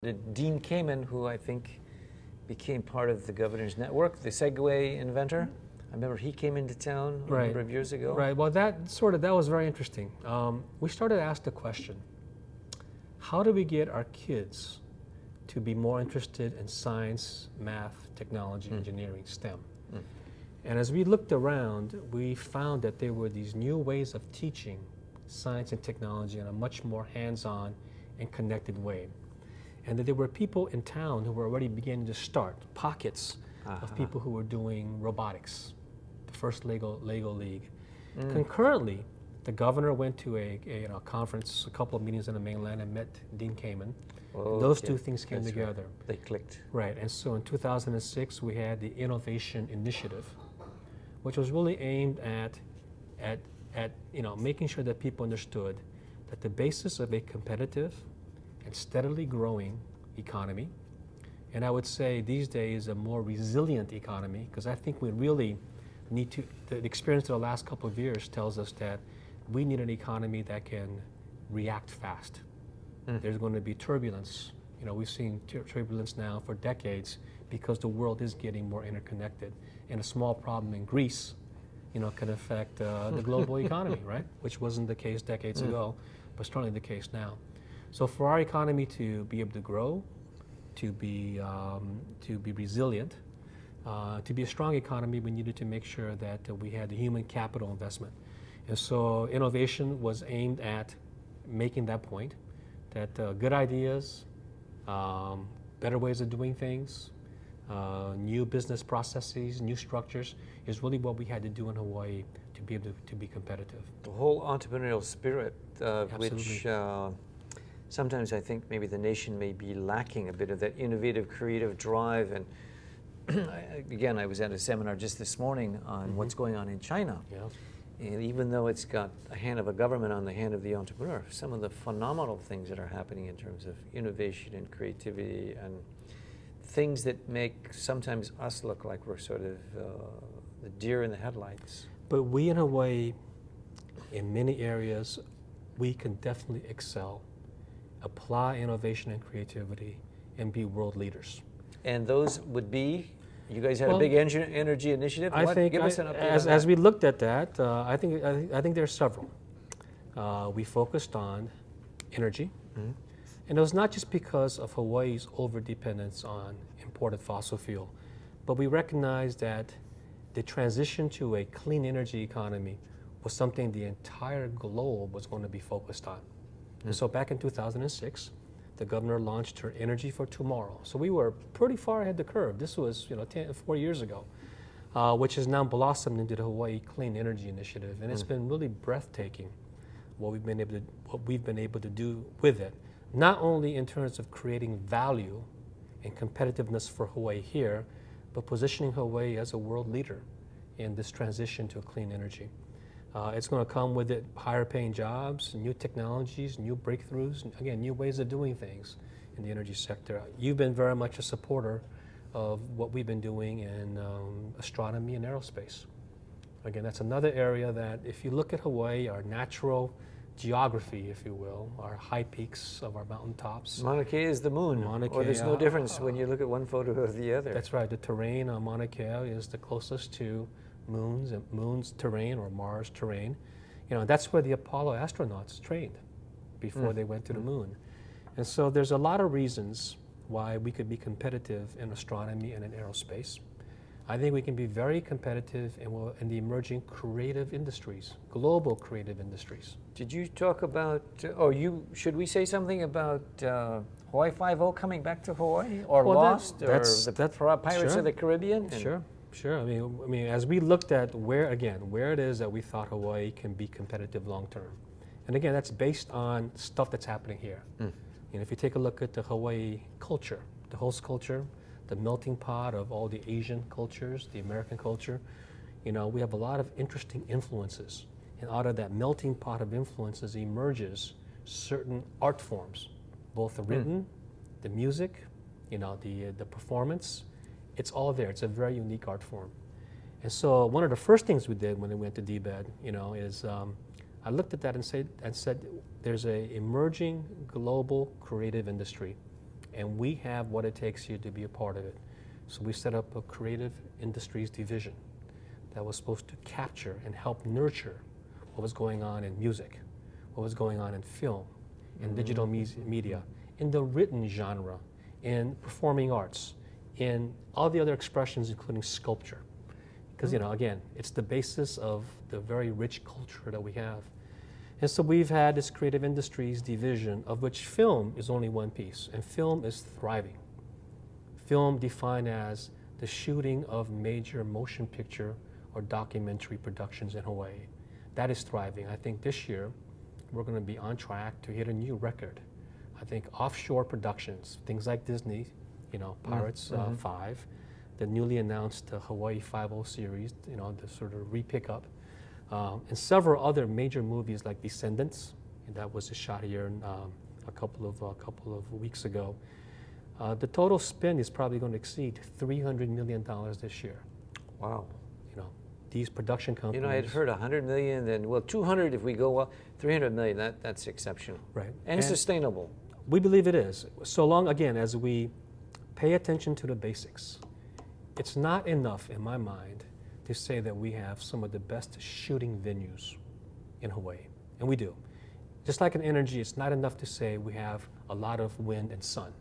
Dean Kamen, who I think became part of the governor's network, the Segway inventor. I remember he came into town a number of years ago. Right. Well, that was very interesting. We started to ask the question: how do we get our kids to be more interested in science, math, technology, engineering, STEM? And as we looked around, we found that there were these new ways of teaching science and technology in a much more hands-on and connected way. And that there were people in town who were already beginning to start pockets of people who were doing robotics, the first Lego League. Concurrently, the governor went to a conference, a couple of meetings in the mainland, and met Dean Kamen. Those two things came together. Right. They clicked. Right, and so in 2006, we had the Innovation Initiative, which was really aimed at making sure that people understood that the basis of a competitive and steadily growing economy, and I would say these days a more resilient economy, because I think we really need to, the experience of the last couple of years tells us that we need an economy that can react fast. There's going to be turbulence. We've seen turbulence now for decades because the world is getting more interconnected, and a small problem in Greece can affect the global economy, right? Which wasn't the case decades ago, but certainly the case now. So for our economy to be able to grow, to be resilient, to be a strong economy, we needed to make sure that we had the human capital investment. And so innovation was aimed at making that point, that good ideas, better ways of doing things, new business processes, new structures is really what we had to do in Hawaii to be able to be competitive. The whole entrepreneurial spirit, which sometimes I think maybe the nation may be lacking a bit of that innovative, creative drive. And again, I was at a seminar just this morning on what's going on in China. And even though it's got a hand of a government on the hand of the entrepreneur, some of the phenomenal things that are happening in terms of innovation and creativity and things that make sometimes us look like we're sort of the deer in the headlights. But we in Hawaii, in many areas, we can definitely excel, apply innovation and creativity, and be world leaders. And those would be, you guys had a big energy initiative. Give us an update as we looked at that, I think there's several. We focused on energy, and it was not just because of Hawaii's overdependence on imported fossil fuel, but we recognized that the transition to a clean energy economy was something the entire globe was going to be focused on. And so back in 2006, the governor launched her Energy for Tomorrow. So we were pretty far ahead of the curve. This was 4 years ago, which has now blossomed into the Hawaii Clean Energy Initiative. And it's been really breathtaking what we've been able to do with it. Not only in terms of creating value and competitiveness for Hawaii here, but positioning Hawaii as a world leader in this transition to clean energy. It's going to come with it higher paying jobs, new technologies, new breakthroughs, and again, new ways of doing things in the energy sector. You've been very much a supporter of what we've been doing in astronomy and aerospace. Again, that's another area that if you look at Hawaii, our natural geography, if you will, our high peaks of our mountaintops. Mauna Kea is the moon, or there's no difference when you look at one photo or the other. That's right. The terrain on Mauna Kea is the closest to Moon's terrain or Mars terrain. That's where the Apollo astronauts trained before they went to the moon. And so there's a lot of reasons why we could be competitive in astronomy and in aerospace. I think we can be very competitive in the emerging creative industries, global creative industries. Did you talk about, should we say something about Hawaii Five-0 coming back to Hawaii, or Lost, or the Pirates of the Caribbean? Sure. I mean, as we looked at where it is that we thought Hawaii can be competitive long term, and again, that's based on stuff that's happening here. If you take a look at the Hawaii culture, the host culture, the melting pot of all the Asian cultures, the American culture, we have a lot of interesting influences, and out of that melting pot of influences emerges certain art forms, both the written, the music, the performance. It's all there. It's a very unique art form. And so one of the first things we did when we went to DBED, is I looked at that and said there's a emerging global creative industry. and we have what it takes here to be a part of it. So we set up a creative industries division that was supposed to capture and help nurture what was going on in music, what was going on in film, in digital media, in the written genre, in performing arts, in all the other expressions, including sculpture. Because, you know, again, it's the basis of the very rich culture that we have. And so we've had this creative industries division, of which film is only one piece, and film is thriving. Film defined as the shooting of major motion picture or documentary productions in Hawaii. That is thriving. I think this year we're going to be on track to hit a new record. I think offshore productions, things like Disney, you know, Pirates 5, the newly announced Hawaii 5.0 series, you know, the sort of re-pick up, and several other major movies like Descendants, and that was shot here a couple of weeks ago. The total spend is probably going to exceed $300 million this year. Wow. You know, these production companies. You know, I had heard 100 million, and well, 200 if we go well, 300 million. That's exceptional. Right. And sustainable. We believe it is. So long, again, as we pay attention to the basics. It's not enough, in my mind, to say that we have some of the best shooting venues in Hawaii, and we do. Just like in energy, it's not enough to say we have a lot of wind and sun.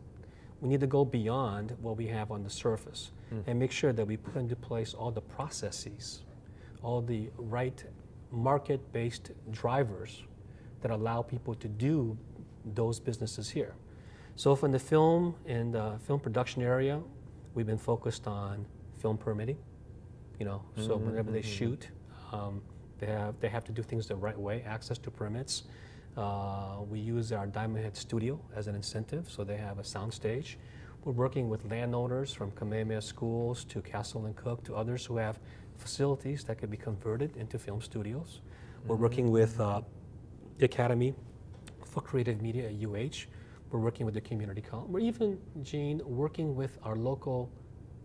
We need to go beyond what we have on the surface and make sure that we put into place all the processes, all the right market-based drivers that allow people to do those businesses here. So from the film and film production area, we've been focused on film permitting. You know, so whenever they shoot, they have to do things the right way, access to permits. We use our Diamond Head studio as an incentive, so they have a sound stage. We're working with landowners from Kamehameha Schools to Castle and Cook to others who have facilities that could be converted into film studios. We're working with the Academy for Creative Media at UH. We're working with the community college. We're even, Gene, working with our local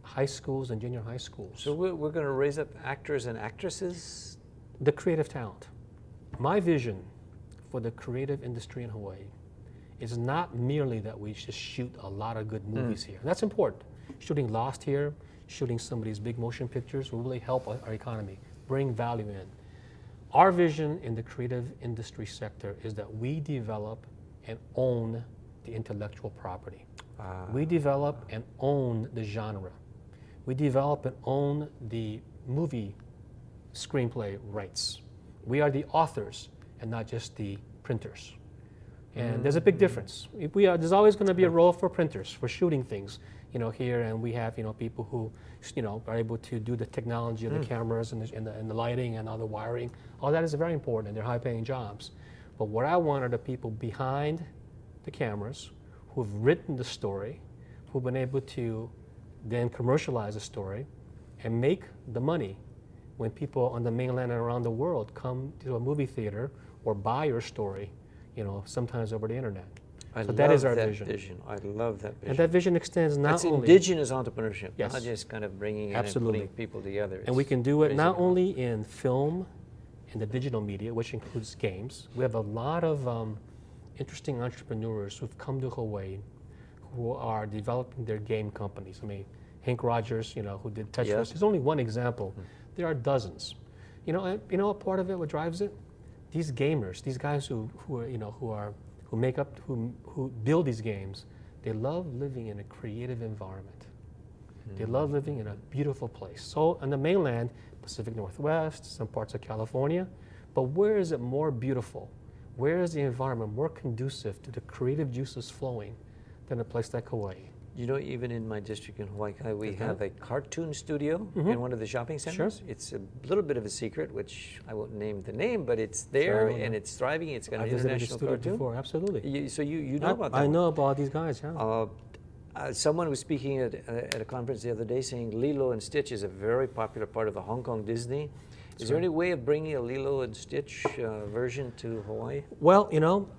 high schools and junior high schools. So we're going to raise up actors and actresses? The creative talent. My vision for the creative industry in Hawaii is not merely that we just shoot a lot of good movies here. That's important. Shooting Lost here, shooting some of these big motion pictures will really help our economy, bring value in. Our vision in the creative industry sector is that we develop and own the intellectual property. We develop and own the genre. We develop and own the movie screenplay rights. We are the authors and not just the printers. And there's a big difference. There's always going to be a role for printers, for shooting things, you know, here, and we have, you know, people who, you know, are able to do the technology of the cameras and the lighting and all the wiring. All that is very important, and they're high-paying jobs. But what I want are the people behind the cameras who've written the story, who've been able to then commercialize the story and make the money when people on the mainland and around the world come to a movie theater or buy your story, you know, sometimes over the internet. So that is our vision. I love that vision. And that vision extends not That's only... indigenous entrepreneurship, Yes. not just kind of bringing in Absolutely. and putting people together. And we can do it crazy not to only in film and the digital media, which includes games. We have a lot of interesting entrepreneurs who've come to Hawaii who are developing their game companies. I mean, Hank Rogers, you know, who did Tetris, Yes. is only one example. There are dozens. You know, and you know what part of it, what drives it? These gamers, these guys who build these games, they love living in a creative environment. They love living in a beautiful place. So on the mainland, Pacific Northwest, some parts of California, but where is it more beautiful? Where is the environment more conducive to the creative juices flowing than a place like Hawaii? You know, even in my district in Hawaii, we have a cartoon studio in one of the shopping centers. Sure. It's a little bit of a secret, which I won't name the name, but it's there and it's thriving. It's got an international cartoon. Before, absolutely. So you know about that? I know about these guys, yeah. Someone was speaking at a conference the other day saying Lilo and Stitch is a very popular part of the Hong Kong Disney. Is there any way of bringing a Lilo and Stitch version to Hawaii? Well, you know,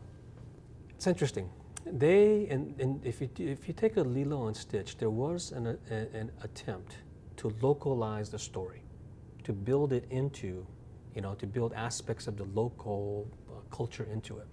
it's interesting. If you take a Lilo and Stitch, there was an attempt to localize the story, to build it into, you know, to build aspects of the local culture into it.